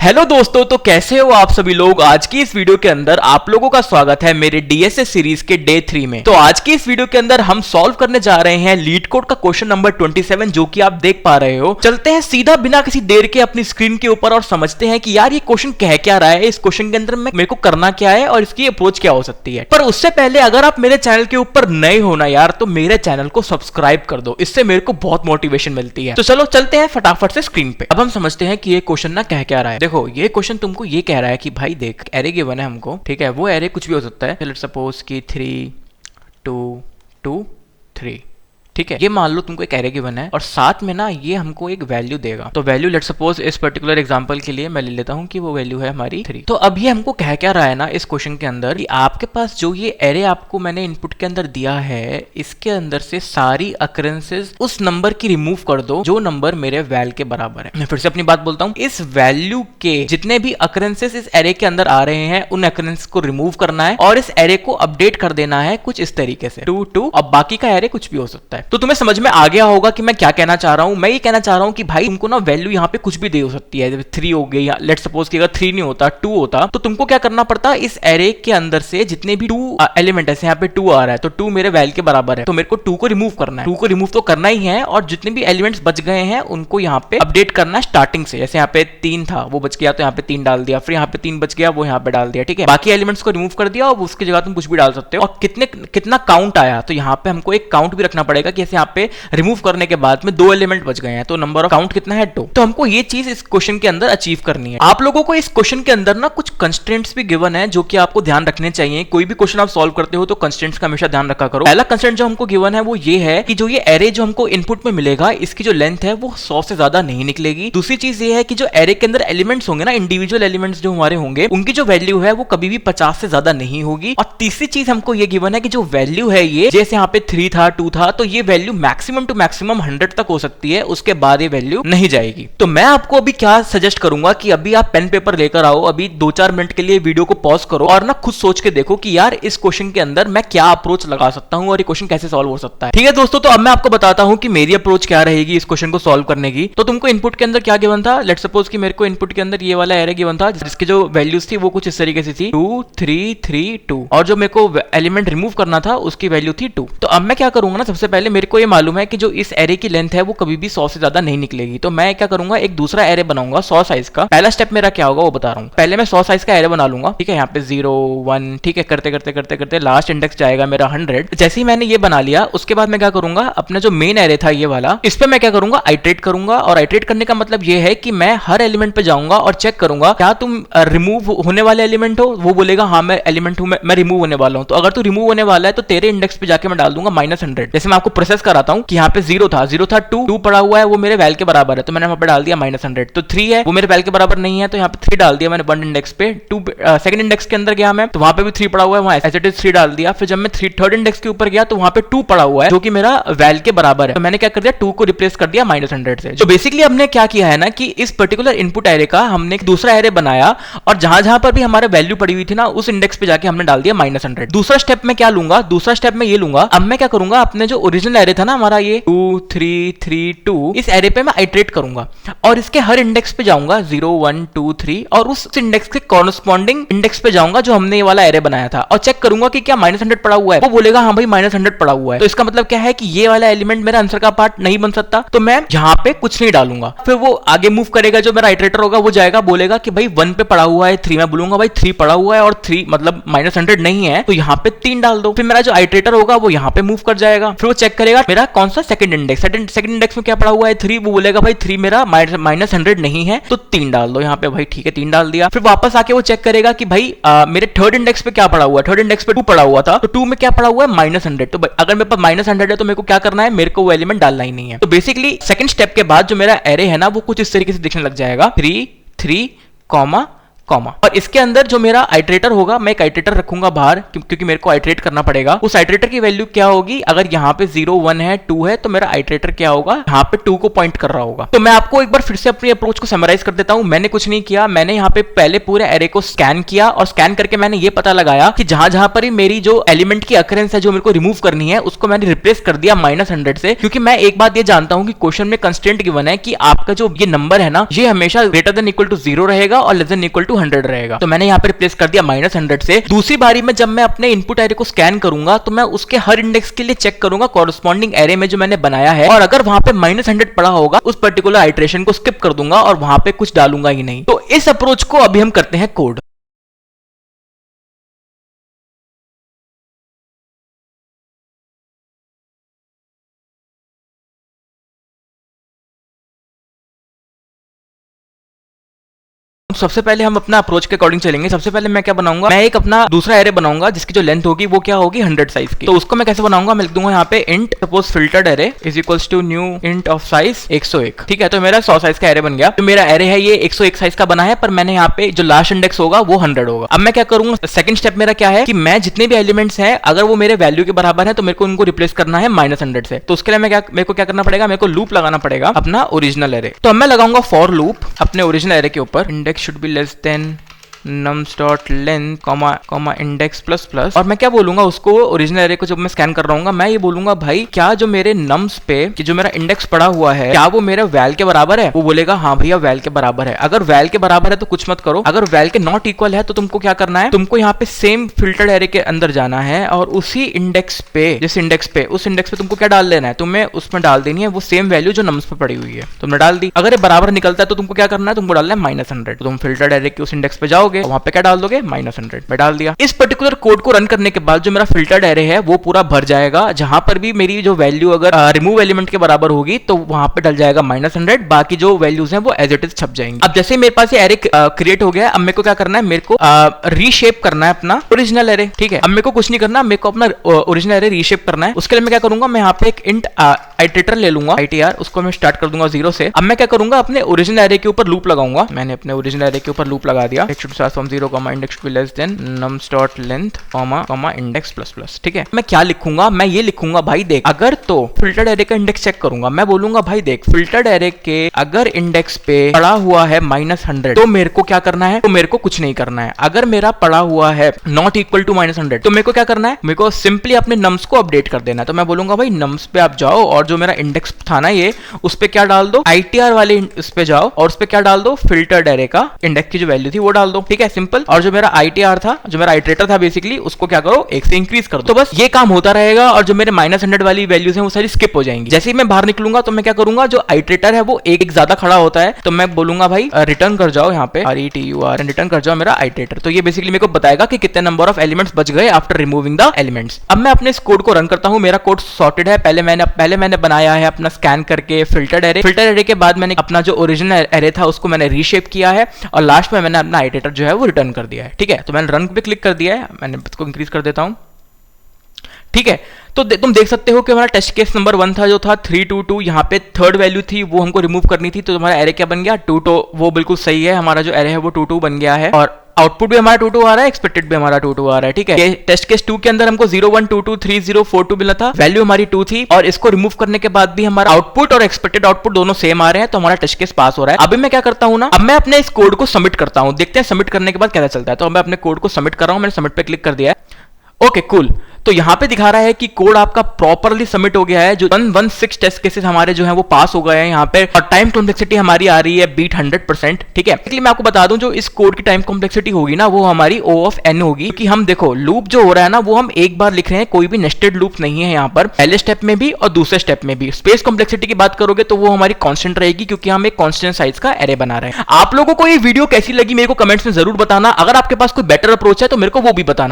Hello दोस्तों, तो कैसे हो आप सभी लोग। आज की इस वीडियो के अंदर आप लोगों का स्वागत है मेरे डीएसए सीरीज के डे 3 में। तो आज की इस वीडियो के अंदर हम सॉल्व करने जा रहे हैं लीड कोड का क्वेश्चन नंबर 27 जो कि आप देख पा रहे हो। चलते हैं सीधा बिना किसी देर के अपनी स्क्रीन के ऊपर और समझते हैं कि यार ये क्वेश्चन कह क्या रहा है, इस क्वेश्चन के अंदर मेरे को करना क्या है और इसकी अप्रोच क्या हो सकती है। पर उससे पहले अगर आप मेरे चैनल के ऊपर नए हो ना यार, तो मेरे चैनल को सब्सक्राइब कर दो, इससे मेरे को बहुत मोटिवेशन मिलती है। तो चलो चलते हैं फटाफट से स्क्रीन पे। अब हम समझते हैं कि ये क्वेश्चन ना कह क्या रहा है। देखो ये क्वेश्चन तुमको ये कह रहा है कि भाई देख, एरे गिवन है हमको, ठीक है, वो एरे कुछ भी हो सकता है। लेट्स सपोज कि 3 2 2 3, ठीक है। ये मान लो तुमको एक एरे गिवन है और साथ में ना ये हमको एक वैल्यू देगा। तो वैल्यू लेट्स सपोज इस पर्टिकुलर एग्जांपल के लिए मैं ले लेता हूं कि वो वैल्यू है हमारी 3। तो अब ये हमको कह क्या रहा है ना इस क्वेश्चन के अंदर कि आपके पास जो ये एरे आपको मैंने इनपुट के अंदर दिया है, इसके अंदर से सारी अकरेंसेस उस नंबर की रिमूव कर दो जो नंबर मेरे वैल के बराबर है। मैं फिर से अपनी बात बोलता हूं, इस वैल्यू के जितने भी अकरेंसेस इस एरे के अंदर आ रहे हैं उन अकरेंसेस को रिमूव करना है और इस एरे को अपडेट कर देना है कुछ इस तरीके से 2 2। अब बाकी का एरे कुछ भी हो सकता है। तो तुम्हें समझ में आ गया होगा कि मैं क्या कहना चाह रहा हूं। मैं ये कहना चाह रहा हूं कि भाई तुमको ना वैल्यू यहाँ पे कुछ भी दे हो सकती है। जब 3 हो गई, लेट्स सपोज कि अगर 3 नहीं होता 2 होता, तो तुमको क्या करना पड़ता, इस एरे के अंदर से जितने भी 2 एलिमेंट है, यहाँ पे 2 आ रहा है तो 2 मेरे वैल के बराबर है, तो मेरे को 2 को रिमूव करना है। 2 को रिमूव तो करना ही है और जितने भी एलिमेंट्स बच गए हैं उनको यहाँ पे अपडेट करना है स्टार्टिंग से। जैसे यहाँ पे 3 था वो बच गया तो यहाँ पे 3 डाल दिया, फिर यहाँ पे 3 बच गया वो यहाँ पे डाल दिया, ठीक है। बाकी एलिमेंट्स को रिमूव कर दिया और उसकी जगह तुम कुछ भी डाल सकते हो। और कितना काउंट आया, तो यहाँ पे हमको एक काउंट भी रखना पड़ेगा कि यहाँ पे रिमूव करने के बाद में 2 एलिमेंट बच गए हैं तो नंबर ऑफ काउंट कितना है 2। तो हमको ये चीज इस क्वेश्चन के अंदर अचीव करनी है। आप लोगों को इस क्वेश्चन के अंदर ना कुछ कंस्ट्रेंट्स भी गिवन है जो कि आपको ध्यान रखने चाहिए। कोई भी क्वेश्चन आप सॉल्व करते हो तो कंस्ट्रेंट्स का हमेशा ध्यान रखा करो। पहला कंस्ट्रेंट जो हमको गिवन है वो ये है कि जो ये एरे जो हमको इनपुट में मिलेगा इसकी जो लेंथ है वो 100 से ज्यादा नहीं निकलेगी। दूसरी चीज ये है कि जो एरे के अंदर एलिमेंट्स होंगे ना, इंडिविजुअल एलिमेंट्स जो हमारे होंगे, उनकी जो वैल्यू है वो कभी भी 50 से ज्यादा नहीं होगी। और तीसरी चीज हमको ये गिवन है कि जो वैल्यू है ये, जैसे यहाँ पे 3 था 2 था, तो ये वैल्यू मैक्सिमम टू मैक्सिमम 100 तक हो सकती है, उसके बाद ये वैल्यू नहीं जाएगी। तो मैं आपको अभी क्या सजेस्ट करूंगा कि अभी आप पेन पेपर लेकर आओ, अभी 2-4 मिनट के लिए वीडियो को पॉज करो और ना खुद सोच के देखो कि यार इस क्वेश्चन के अंदर मैं क्या अप्रोच लगा सकता हूं और ये क्वेश्चन कैसे सॉल्व हो सकता है। ठीक है दोस्तों, तो अब मैं आपको बताता हूं कि मेरी अप्रोच क्या रहेगी इस क्वेश्चन को सॉल्व करने की। तो तुमको इनपुट के अंदर क्या गिवन था, लेट्स सपोज कि मेरे को इनपुट के अंदर ये वाला एरे गिवन था जिसकी जो वैल्यूज थी वो कुछ इस तरीके से थी 2 3 3 2 और जो मेरे को एलिमेंट रिमूव करना था उसकी वैल्यू थी 2। तो अब मैं क्या करूंगा ना, सबसे पहले मेरे को ये मालूम है कि जो इस एरे की लेंथ है वो कभी भी 100 से ज्यादा नहीं निकलेगी। तो मैं क्या करूंगा, एक दूसरा एरे बनाऊंगा 100 साइज का। पहला स्टेप मेरा क्या होगा वो बता रहा हूं। पहले मैं 100 साइज का एरे बना लूंगा, ठीक है। यहाँ पे 0 1, ठीक है, करते करते करते करते लास्ट इंडेक्स जाएगा मेरा 100। जैसे ही मैंने ये बना लिया उसके बाद मैं क्या करूंगा, अपना जो मेन एरे था ये वाला, इस पे मैं क्या करूंगा, आइटरेट करूंगा। और आइटरेट करने का मतलब ये है कि मैं हर एलिमेंट पे जाऊंगा और चेक करूंगा क्या तुम रिमूव होने वाले एलिमेंट हो। वो बोलेगा हाँ मैं एलिमेंट हूं, मैं रिमूव होने वाला हूं। तो अगर तू रिमूव होने वाला है तो तेरे इंडेक्स पे जाके मैं डाल दूंगा -100। जैसे मैं आपको प्रोसेस कराता हूं कि यहाँ पे 0 था 2 पड़ा हुआ है, वो मेरे वैल के बराबर है तो मैंने वहां पे डाल दिया -100। तो 3 है वो मेरे वैल के बराबर नहीं है तो यहाँ पे 3 डाल दिया मैंने 1 इंडेक्स पे। 2 सेकंड इंडेक्स के अंदर गया मैं तो वहां पे भी 3 पड़ा हुआ है, वहां एज इट इज 3 डाल दिया। फिर जब मैं थर्ड इंडेक्स के ऊपर गया तो वहां पे 2 पड़ा हुआ है जो कि मेरा वैल के बराबर है, तो मैंने क्या कर दिया 2 को रिप्लेस कर दिया -100 से। तो बेसिकली हमने क्या किया है ना कि इस पर्टिकुलर इनपुट एरे का हमने एक दूसरा एरे बनाया और जहां जहां पर भी हमारे वैल्यू पड़ी हुई थी ना उस इंडेक्स पे जाके हमने डाल दिया -100। दूसरा स्टेप में क्या लूंगा, दूसरा स्टेप में ये लूंगा, अब मैं क्या करूंगा, अपने जो ओरिजिनल एरे था ना हमारा ये 2 3 3 2, इस एरे पे मैं आइटरेट करूंगा और इसके हर इंडेक्स पे जाऊंगा 0 1 2 3 और उस इंडेक्स के कॉरस्पॉन्डिंग इंडेक्स पे जाऊंगा जो हमने ये वाला एरे बनाया था और चेक करूंगा कि क्या -100 पड़ा हुआ है। वो बोलेगा हाँ भाई -100 पड़ा हुआ है, तो इसका मतलब क्या है कि ये वाला एलिमेंट मेरा आंसर का पार्ट नहीं बन सकता, तो मैं यहाँ पे कुछ नहीं डालूंगा। फिर वो आगे मूव करेगा, जो मेरा आइटरेटर होगा वो जाएगा बोलेगा कि भाई 1 पे पड़ा हुआ है 3, मैं बोलूंगा भाई 3 पड़ा हुआ है और 3 मतलब -100 नहीं है तो यहाँ पे 3 डाल दो। फिर मेरा जो आइटरेटर होगा वो यहाँ पे मूव कर जाएगा, फिर वो चेक करेगा मेरा कौन सा सेकंड इंडेक्स, सेकंड इंडेक्स में क्या पड़ा हुआ है 3, वो बोलेगा भाई 3 मेरा -100 नहीं है तो 3 डाल दो यहाँ पे। भाई ठीक है 3 डाल दिया। फिर वापस आके वो चेक करेगा कि भाई मेरे थर्ड इंडेक्स पे क्या पड़ा हुआ है, थर्ड इंडेक्स पे 2 पड़ा हुआ था तो 2 में क्या पड़ा हुआ है -100। तो अगर मेरे पास -100 है तो मेरे को क्या करना है, मेरे को वो एलिमेंट डालना ही नहीं है। तो बेसिकली सेकंड स्टेप के बाद जो मेरा एरे है ना वो कुछ इस तरीके से दिखने लग जाएगा 3 3, कॉमा, और इसके अंदर जो मेरा आइटरेटर होगा, मैं एक आइटरेटर रखूंगा बाहर क्योंकि मेरे को आइटरेट करना पड़ेगा। उस आइटरेटर की वैल्यू क्या होगी, अगर यहाँ पे 0 1 है 2 है तो मेरा आइटरेटर क्या होगा, यहाँ पे 2 को पॉइंट कर रहा होगा। तो मैं आपको एक बार फिर से अपनी अप्रोच को समराइज कर देता हूं। मैंने कुछ नहीं किया, मैंने यहाँ पे पहले पूरे एरे को स्कैन किया और स्कैन करके मैंने ये पता लगाया कि जहां जहां पर ही मेरी जो एलिमेंट की अकरेंस है जो मेरे को रिमूव करनी है उसको मैंने रिप्लेस कर दिया -100 से, क्योंकि मैं एक बात ये जानता हूं कि क्वेश्चन में कंस्टेंट गिवन है कि आपका जो ये नंबर है ना ये हमेशा ग्रेटर देन इक्वल टू 0 रहेगा और लेस देन इक्वल टू 100 रहेगा। तो मैंने यहाँ पे रिप्लेस कर दिया -100 से। दूसरी बारी में जब मैं अपने इनपुट एरे को स्कैन करूंगा तो मैं उसके हर इंडेक्स के लिए चेक करूंगा कॉरस्पॉन्डिंग एरे में जो मैंने बनाया है, और अगर वहां पे -100 पड़ा होगा उस पर्टिकुलर आइटरेशन को स्किप कर दूंगा और वहां पे कुछ डालूंगा ही नहीं। तो इस अप्रोच को अभी हम करते हैं कोड। सबसे पहले हम अपना अप्रोच के अकॉर्डिंग चलेंगे। सबसे पहले मैं क्या बनाऊंगा, मैं एक अपना दूसरा एरे बनाऊंगा जिसकी जो लेंथ होगी वो क्या होगी 100 साइज की। तो उसको मैं कैसे बनाऊंगा, मैं लिख दूंगा यहाँ पे int suppose filtered array is equals to new int of size 101। ठीक है, तो मेरा 100 साइज का एरे बन गया। तो मेरा एरे है ये 101 साइज का बना है, पर मैंने यहाँ पे जो लास्ट इंडेक्स होगा वो 100 होगा। अब मैं क्या करूंगा, सेकंड स्टेप मेरा क्या है कि मैं जितने भी एलिमेंट्स हैं अगर वो मेरे वैल्यू के बराबर है तो मेरे को उनको रिप्लेस करना है -100 से। तो उसके लिए मेरे को क्या करना पड़ेगा, मेरे को लूप लगाना पड़ेगा अपना ओरिजिनल एरे। तो अब मैं लगाऊंगा फॉर लूप अपने ओरिजिनल एरे के ऊपर, index should be less than nums dot length comma index plus plus, और मैं क्या बोलूंगा उसको, ओरिजिनल एरे को जब मैं स्कैन कर रहा हूँ मैं ये बोलूंगा भाई क्या जो मेरे नम्स पे कि जो मेरा इंडेक्स पड़ा हुआ है क्या वो मेरे वैल के बराबर है। वो बोलेगा हाँ भैया वैल के बराबर है। अगर वैल के बराबर है तो कुछ मत करो, अगर वैल के नॉट इक्वल है तो तुमको क्या करना है, तुमको यहाँ पे सेम फिल्टर्ड एरे के अंदर जाना है और उसी इंडेक्स पे उस इंडेक्स पे तुमको क्या डाल लेना है, तुम्हें उसमें डाल देनी है वो सेम वैल्यू जो नम्स पे पड़ी हुई है। तुमने डाल दी, अगर ये बराबर निकलता है तो तुमको क्या करना है, तुमको डालना है -100। तो तुम फिल्टर्ड एरे के उस इंडेक्स पे जाओगे, वहां पे क्या डाल दोगे -100। मैं डाल दिया। इस पर्टिकुलर कोड को रन करने के बाद जो मेरा फिल्टर्ड एरे है वो पूरा भर जाएगा। जहां पर भी मेरी जो वैल्यू अगर रिमूव एलिमेंट के बराबर होगी तो वहां पे डल जाएगा -100, बाकी जो वैल्यूज हैं वो एज इट इज छप जाएंगी। अब जैसे मेरे पास ये एरे क्रिएट हो गया है, अब मेरे को क्या करना है, मेरे को रीशेप करना है अपना ओरिजिनल एरे। ठीक है, अब मेरे को कुछ नहीं करना, मेरे को अपना ओरिजिनल एरे रीशेप करना है। उसके लिए मैं क्या करूंगा, मैं यहाँ पे एक इंट आइटरेटर ले लूंगा, ITR, उसको मैं स्टार्ट कर दूंगा 0 से। अब मैं क्या करूंगा, अपने ओरिजिनल एरे के ऊपर लूप लगाऊंगा। मैंने अपने ओरिजिनल एरे के ऊपर लूप लगा दिया, it should start from 0, index should be less than nums dot length comma index plus plus. ठीक है, मैं क्या लिखूंगा, मैं ये लिखूंगा भाई देख, अगर तो फिल्टर्ड एरे का इंडेक्स चेक करूंगा, मैं बोलूंगा भाई देख फिल्टर्ड एरे के अगर इंडेक्स पे पड़ा हुआ है -100 तो मेरे को क्या करना है, तो मेरे को कुछ नहीं करना है। अगर मेरा पड़ा हुआ है नॉट इक्वल टू -100 तो मेरे को क्या करना है, मेरे को सिंपली अपने नम्स को अपडेट कर देना है। तो मैं बोलूंगा भाई नम्स पे आप जाओ और जो मेरा इंडेक्स था ना ये, उस पे क्या डाल दो, ITR वाले उस पे जाओ और उस पे क्या डाल दो, फिल्टर्ड एरे का इंडेक्स की जो वैल्यू थी वो डाल दो। ठीक है, सिंपल। और जो मेरा ITR था, जो मेरा आइटरेटर था बेसिकली, उसको क्या करो 1 से इंक्रीज कर दो। तो बस ये काम होता रहेगा और जो मेरे -100 वाली वैल्यूज हैं वो सारी स्किप हो जाएंगी। जैसे ही मैं बाहर निकलूंगा तो मैं क्या करूंगा, जो आइटरेटर है वो एक ज्यादा खड़ा होता है तो मैं बोलूंगा भाई रिटर्न कर जाओ, यहाँ पे RETUR रिटर्न कर जाओ मेरा आइटरेटर। तो ये बेसिकली मेरे को बताएगा कि कितने नंबर ऑफ एलिमेंट्स बच गए आफ्टर रिमूविंग द एलिमेंट्स। अब मैं अपने इस कोड को रन करता हूँ। मेरा कोड सॉर्टेड है, पहले मैंने बनाया है अपना स्कैन करके फिल्टर्ड एरे के बाद मैंने अपना जो ओरिजिनल एरे था उसको मैंने रीशेप किया है और लास्ट में मैंने अपना आइटरेटर जो है वो रिटर्न कर दिया है। ठीक है, तो मैंने रन पे क्लिक कर दिया है, मैंने इसको इंक्रीज कर देता हूं। ठीक है, तो तुम देख सकते हो कि हमारा टेस्ट केस नंबर 1 था जो था 322, यहाँ पे थर्ड वैल्यू थी वो हमको रिमूव करनी थी, तो हमारा एरे क्या बन गया 22। वो बिल्कुल सही है, हमारा जो एरे है वो 22 बन गया है और आउटपुट भी हमारा 22 आ रहा है, एक्सपेक्टेड भी हमारा 22 आ रहा है। ठीक है, टेस्ट केस 2 के अंदर हमको 01223042 मिला था, वैल्यू हमारी 2 थी और इसको रिमूव करने के बाद भी हमारा आउटपुट और एक्सपेक्टेड आउटपुट दोनों सेम आ रहे हैं, तो हमारा टेस्ट केस पास हो रहा है। अभी मैं क्या करता हूं ना, अब मैं अपने इस कोड को सबमिट करता हूं, देखते हैं सबमिट करने के बाद कैसा चलता है। तो मैं अपने कोड को सबमिट कर रहा हूं, मैंने सबमिट पे क्लिक कर दिया है। ओके कूल, तो यहां पे दिखा रहा है कि कोड आपका प्रॉपरली सबमिट हो गया है। जो 116 टेस्ट केसेस हमारे जो हैं वो पास हो गए हैं यहाँ पे, और टाइम कॉम्प्लेक्सिटी हमारी आ रही है बीट 100%। ठीक है, इसलिए मैं आपको बता दूं जो इस कोड की टाइम कॉम्प्लेक्सिटी होगी ना वो हमारी O ऑफ n होगी, क्योंकि हम देखो लूप जो हो रहा है ना वो हम एक बार लिख रहे हैं, कोई भी नेस्टेड लूप नहीं है यहाँ पर, पहले स्टेप में भी और दूसरे स्टेप में भी। स्पेस कॉम्प्लेक्सिटी की बात करोगे तो वो हमारी कांस्टेंट रहेगी क्योंकि हम एक कांस्टेंट साइज का एरे बना रहे हैं। आप लोगों को ये वीडियो कैसी लगी मेरे को कमेंट्स में जरूर बताना। अगर आपके पास कोई बेटर अप्रोच है तो मेरे को वो भी बताना।